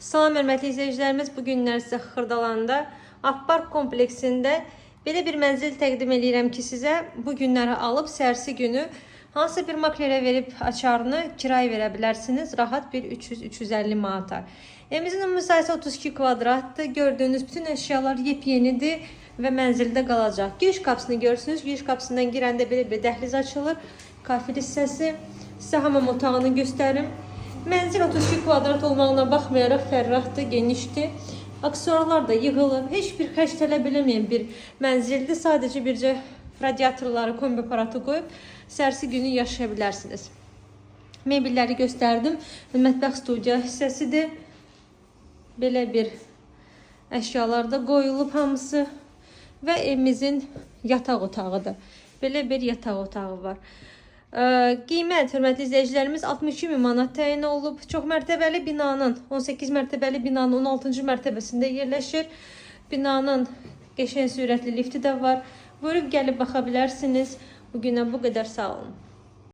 Salam hörmətli izləyicilərimiz, bu günlər sizə Xırdalanda Akpark kompleksində belə bir mənzil təqdim edirəm ki, sizə bu günləri alıb səhərsi günü hansı bir maklerə verib açarını kirayə verə bilərsiniz. Rahat bir 300-350 manata. Evimizin ümumi sayısı 32 kvadratdır. Gördüyünüz bütün əşyalar yepyenidir və mənzildə qalacaq. Giriş qapısını görürsünüz. Giriş qapısından girəndə belə bir dəhliz açılır. Kafir hissəsi. Sizə hamam otağını göstərim. Mənzil 32 kvadrat olmağına baxmayaraq fərrahdır, genişdir. Aksesuarlar da yığılır. Heç bir xərc tələb eləməyən bir mənzildir. Sadəcə bircə radiatorları, kombi aparatı qoyub səhərsi günü yaşaya bilərsiniz. Mebelləri göstərdim. Mətbəx studiya hissəsidir. Belə bir əşyalar da qoyulub hamısı. Və evimizin yataq otağıdır. Belə bir yataq otağı var. Qiymət, hörmətli izləyicilərimiz, 62.000 manat təyin olub. Çox mərtəbəli binanın, 18 mərtəbəli binanın 16-cı mərtəbəsində yerləşir. Binanın qəşəng sürətli lifti də var. Buyurub gəlib baxa bilərsiniz. Bugünə bu qədər, sağ olun.